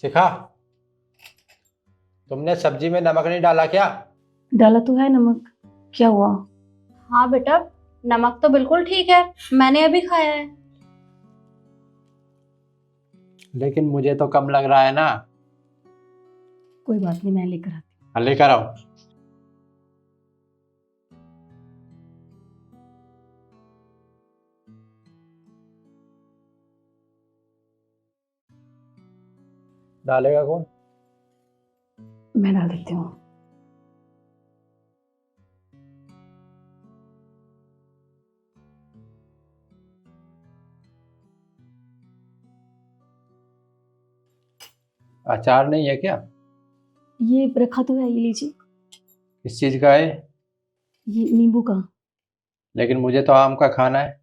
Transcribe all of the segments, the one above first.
शिखा, तुमने सब्जी में नमक नहीं डाला क्या? डाला तो है नमक। क्या हुआ? हाँ बेटा, नमक तो बिल्कुल ठीक है, मैंने अभी खाया है। लेकिन मुझे तो कम लग रहा है ना। कोई बात नहीं, मैं लेकर आती हाँ, लेकर आओ। डालेगा कौन? हूँ। मैं डाल देती हूँ। अचार नहीं है क्या? ये रखा तो है, ये लीजिए। किस चीज का है? ये नींबू का। लेकिन मुझे तो आम का खाना है।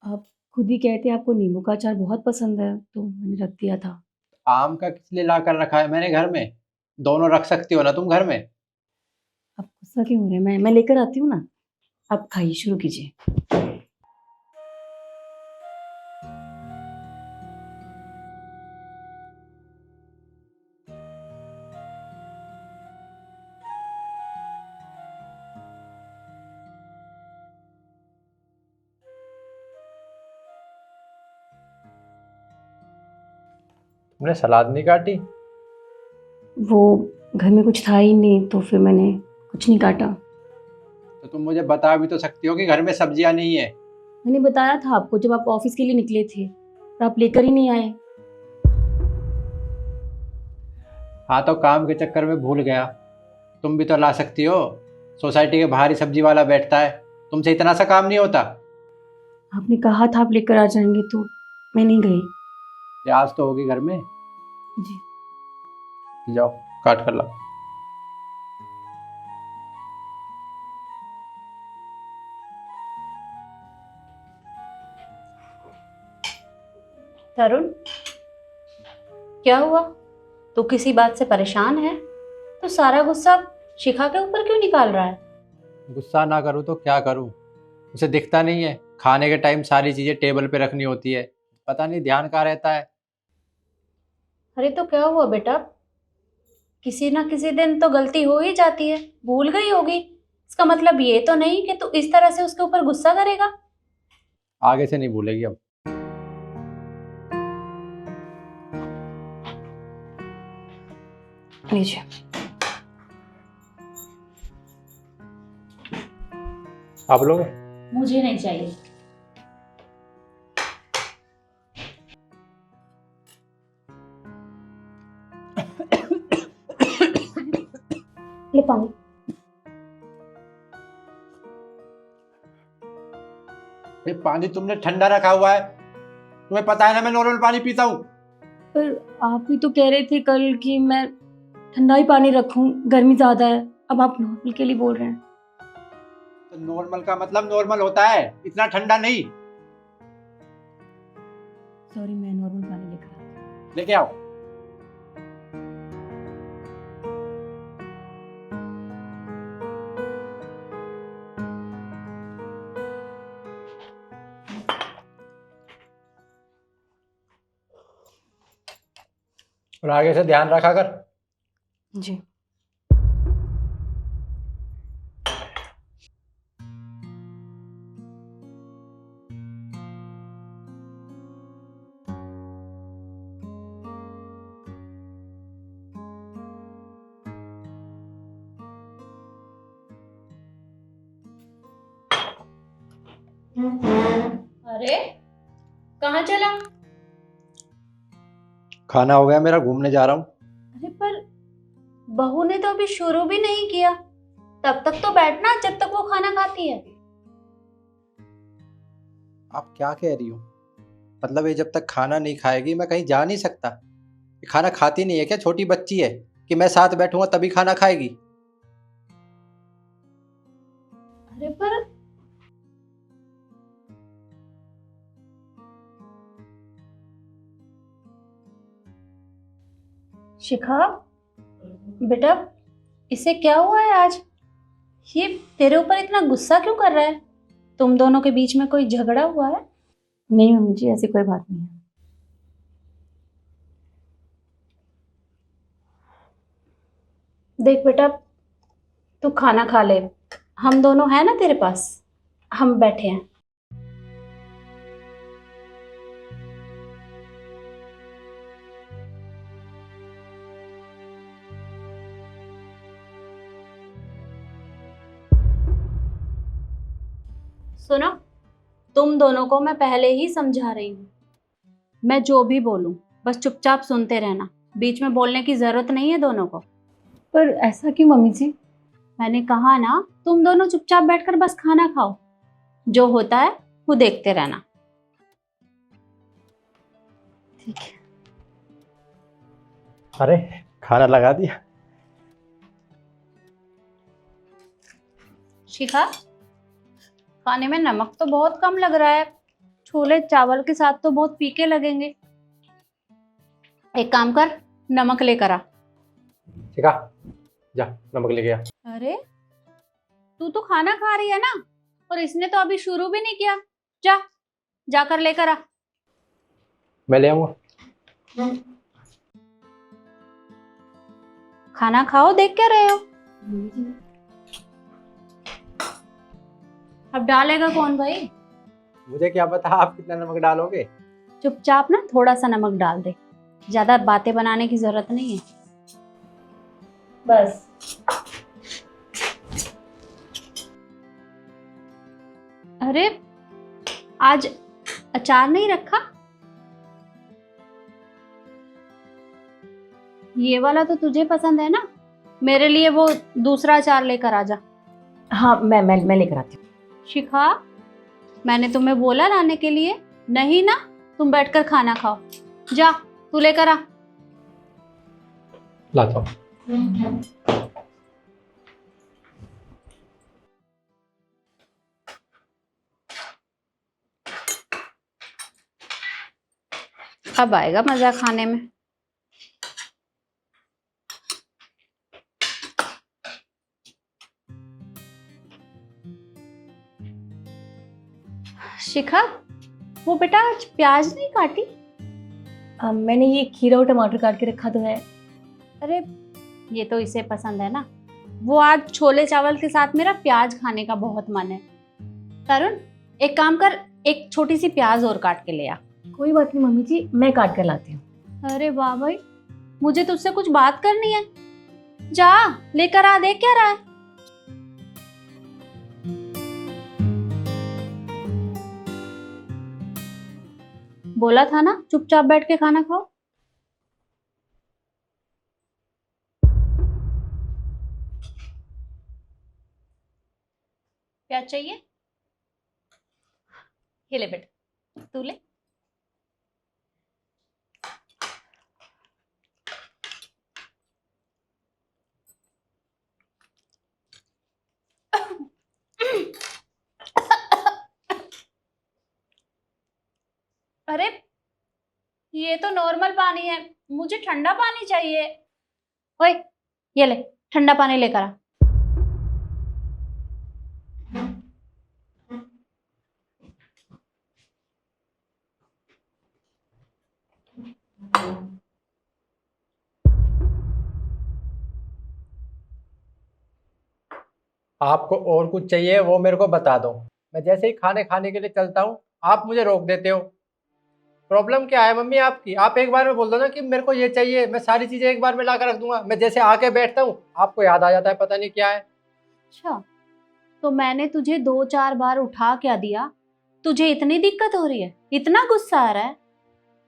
आप खुद ही कहते हैं आपको नींबू का अचार बहुत पसंद है, तो मैंने रख दिया था। आम का किस लिए ला कर रखा है मैंने घर में? दोनों रख सकती हो ना तुम घर में। आप गुस्सा क्यों हो रहे हैं? मैं लेकर आती हूँ ना। आप खाइए, शुरू कीजिए। तुमने सलाद नहीं काटी? वो घर में कुछ था ही नहीं, तो फिर मैंने कुछ नहीं काटा। तो तुम मुझे बता भी तो सकती हो कि घर में सब्जियां नहीं है। मैंने बताया था आपको जब आप ऑफिस के लिए निकले थे, पर आप लेकर ही नहीं आए। हाँ, तो काम के चक्कर में भूल गया। तुम भी तो ला सकती हो। सोसाइटी के बाहर ही सब्जी वाला बैठता है, तुमसे इतना सा काम नहीं होता। आपने कहा था आप लेकर आ जाएंगे, तो मैं नहीं गई। प्याज तो होगी घर में। जी। जाओ, काट कर लाओ। तरुण, क्या हुआ? तू किसी बात से परेशान है? तो सारा गुस्सा शिखा के ऊपर क्यों निकाल रहा है? गुस्सा ना करूँ तो क्या करूँ? उसे दिखता नहीं है खाने के टाइम सारी चीजें टेबल पे रखनी होती है। पता नहीं ध्यान कहाँ रहता है। अरे तो क्या हुआ बेटा? किसी ना किसी दिन तो गलती हो ही जाती है, भूल गई होगी। इसका मतलब ये तो नहीं कि तू इस तरह से उसके ऊपर गुस्सा करेगा। आगे से नहीं भूलेगी अब। लीजिए। आप लोग मुझे नहीं चाहिए। ले पानी। ये पानी तुमने ठंडा रखा हुआ है। तुम्हें पता है ना मैं नॉर्मल पानी पीता हूँ। पर आप ही तो कह रहे थे कल कि मैं ठंडा ही पानी रखूं, गर्मी ज्यादा है। अब आप नॉर्मल के लिए बोल रहे हैं। तो नॉर्मल का मतलब नॉर्मल होता है, इतना ठंडा नहीं। सॉरी, मैं नॉर्मल पानी लेकर आती हूँ। लेके आओ। और आगे से ध्यान रखा कर। जी। अरे कहाँ चला? खाना हो गया मेरा, घूमने जा रहा हूँ। अरे पर बहू ने तो अभी शुरू भी नहीं किया। तब तक तो बैठना जब तक वो खाना खाती है। आप क्या कह रही हो? मतलब ये जब तक खाना नहीं खाएगी मैं कहीं जा नहीं सकता? ये खाना खाती नहीं है क्या? छोटी बच्ची है कि मैं साथ बैठूंगा तभी खाना खाएगी? अरे पर शिखा बेटा, इसे क्या हुआ है आज? ये तेरे ऊपर इतना गुस्सा क्यों कर रहा है? तुम दोनों के बीच में कोई झगड़ा हुआ है? नहीं मम्मी जी, ऐसी कोई बात नहीं है। देख बेटा, तू खाना खा ले, हम दोनों हैं ना तेरे पास, हम बैठे हैं। सुनो, तुम दोनों को मैं पहले ही समझा रही हूँ, मैं जो भी बोलूं बस चुपचाप सुनते रहना, बीच में बोलने की जरूरत नहीं है दोनों को। पर ऐसा क्यों मम्मी जी? मैंने कहा ना, तुम दोनों चुपचाप बैठकर बस खाना खाओ, जो होता है वो देखते रहना। ठीक है। अरे खाना लगा दिया। शिखा, खाने में नमक तो बहुत कम लग रहा है, छोले चावल के साथ तो बहुत फीके लगेंगे। एक काम कर, नमक लेकर आ। शिखा, जा नमक लेके आ। अरे तू तो खाना खा रही है ना, और इसने तो अभी शुरू भी नहीं किया। जा, जाकर लेकर आ। मैं ले आऊंगा। खाना खाओ, देख क्या रहे हो? अब डालेगा कौन भाई? मुझे क्या पता आप कितना नमक डालोगे। चुपचाप ना थोड़ा सा नमक डाल दे, ज्यादा बातें बनाने की जरूरत नहीं है। बस। अरे आज अचार नहीं रखा? ये वाला तो तुझे पसंद है ना, मेरे लिए वो दूसरा अचार लेकर आ जा। हाँ, मैं लेकर आती हूँ। शिखा, मैंने तुम्हें बोला लाने के लिए, नहीं ना? तुम बैठकर खाना खाओ, जा तू लेकर आ। लाता हूँ। अब आएगा मजा खाने में। शिखा, वो बेटा आज प्याज नहीं काटी? मैंने ये खीरा और टमाटर काट के रखा तो है। अरे ये तो इसे पसंद है ना, वो आज छोले चावल के साथ मेरा प्याज खाने का बहुत मन है। तरुण, एक काम कर, एक छोटी सी प्याज और काट के ले आ। कोई बात नहीं मम्मी जी, मैं काट कर लाती हूँ। अरे वाह भाई, मुझे तुझसे कुछ बात करनी है, जा लेकर आ। देख क्या रहा है? बोला था ना चुपचाप बैठ के खाना खाओ। क्या चाहिए? ये ले बेटा, तू ले। अरे ये तो नॉर्मल पानी है, मुझे ठंडा पानी चाहिए। ओए, ये ले, ठंडा पानी लेकर आ। आपको और कुछ चाहिए वो मेरे को बता दो, मैं जैसे ही खाने खाने के लिए चलता हूँ आप मुझे रोक देते हो। प्रॉब्लम क्या है मम्मी आपकी? आप एक बार में बोल दो ना कि मेरे को ये चाहिए, मैं सारी चीजें एक बार में ला कर रख दूंगा। मैं जैसे आके बैठता हूँ आपको याद आ जाता है पता नहीं क्या है। अच्छा, तो मैंने तुझे 2-4 बार उठा क्या दिया, तुझे इतनी दिक्कत हो रही है, इतना गुस्सा आ रहा है?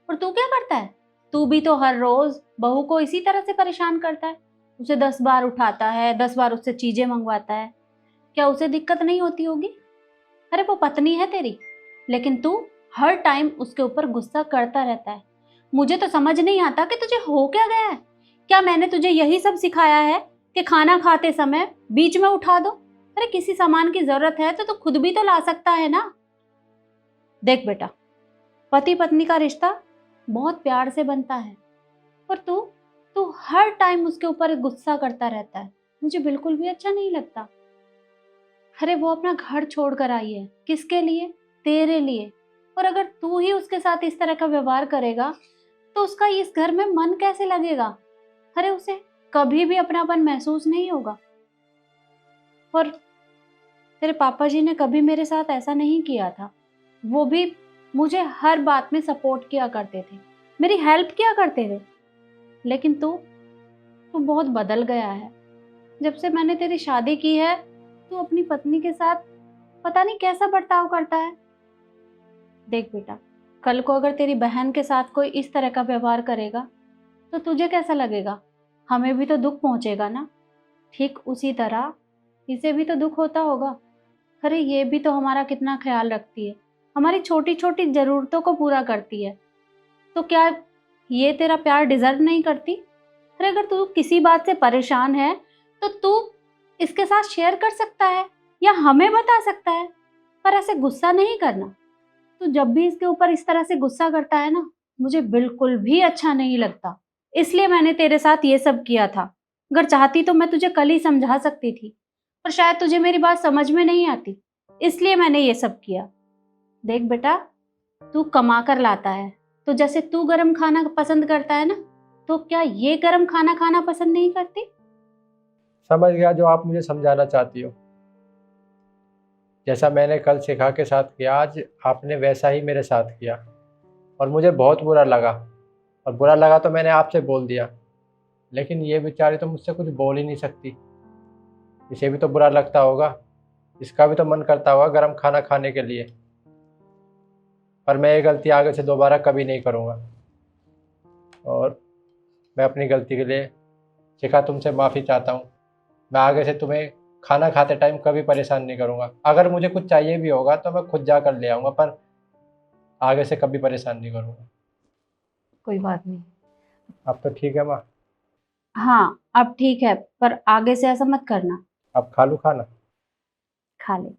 और तू क्या करता है? तू भी तो हर रोज बहू को इसी तरह से परेशान करता है, उसे 10 बार उठाता है, 10 बार उससे चीजें मंगवाता है। क्या उसे दिक्कत नहीं होती होगी? अरे वो पत्नी है तेरी, लेकिन तू हर टाइम उसके ऊपर गुस्सा करता रहता है। मुझे तो समझ नहीं आता कि तुझे हो क्या गया है। क्या मैंने तुझे यही सब सिखाया है कि खाना खाते समय बीच में उठा दो? अरे किसी सामान की जरूरत है तो तू खुद भी तो ला सकता है ना। देख बेटा, पति पत्नी का रिश्ता बहुत प्यार से बनता है, और तू तू हर टाइम उसके ऊपर गुस्सा करता रहता है, मुझे बिल्कुल भी अच्छा नहीं लगता। अरे वो अपना घर छोड़कर आई है, किसके लिए? तेरे लिए। और अगर तू ही उसके साथ इस तरह का व्यवहार करेगा तो उसका इस घर में मन कैसे लगेगा? अरे उसे कभी भी अपनापन महसूस नहीं होगा। और तेरे पापा जी ने कभी मेरे साथ ऐसा नहीं किया था। वो भी मुझे हर बात में सपोर्ट किया करते थे, मेरी हेल्प किया करते थे। लेकिन तू तू बहुत बदल गया है। जब से मैंने तेरी शादी की है, तू अपनी पत्नी के साथ पता नहीं कैसा बर्ताव करता है। देख बेटा, कल को अगर तेरी बहन के साथ कोई इस तरह का व्यवहार करेगा तो तुझे कैसा लगेगा? हमें भी तो दुख पहुंचेगा ना। ठीक उसी तरह इसे भी तो दुख होता होगा। अरे ये भी तो हमारा कितना ख्याल रखती है, हमारी छोटी छोटी जरूरतों को पूरा करती है। तो क्या ये तेरा प्यार डिजर्व नहीं करती? अरे अगर तू किसी बात से परेशान है तो तू इसके साथ शेयर कर सकता है या हमें बता सकता है, पर ऐसे गुस्सा नहीं करना। तू जब भी इसके ऊपर इस तरह से गुस्सा करता है ना, मुझे बिल्कुल भी अच्छा नहीं लगता। इसलिए मैंने तेरे साथ ये सब किया था। अगर चाहती तो मैं तुझे कल ही समझा सकती थी, पर शायद तुझे मेरी बात समझ में नहीं आती, इसलिए मैंने ये सब किया। देख बेटा, तू कमा कर लाता है, तो जैसे तू गरम खाना पसंद करता है ना, तो क्या ये गरम खाना खाना पसंद नहीं करती? समझ गया जो आप मुझे समझाना चाहती हो। जैसा मैंने कल शिखा के साथ किया, आज आपने वैसा ही मेरे साथ किया और मुझे बहुत बुरा लगा। और बुरा लगा तो मैंने आपसे बोल दिया, लेकिन ये बेचारी तो मुझसे कुछ बोल ही नहीं सकती। इसे भी तो बुरा लगता होगा, इसका भी तो मन करता होगा गरम खाना खाने के लिए। पर मैं ये गलती आगे से दोबारा कभी नहीं करूँगा। और मैं अपनी गलती के लिए शिखा तुमसे माफ़ी चाहता हूँ। मैं आगे से तुम्हें खाना खाते टाइम कभी परेशान नहीं करूँगा। अगर मुझे कुछ चाहिए भी होगा तो मैं खुद जा कर ले आऊँगा, पर आगे से कभी परेशान नहीं करूँगा। कोई बात नहीं। अब तो ठीक है माँ? हाँ अब ठीक है, पर आगे से ऐसा मत करना। अब खा लूँ खाना? खा ले।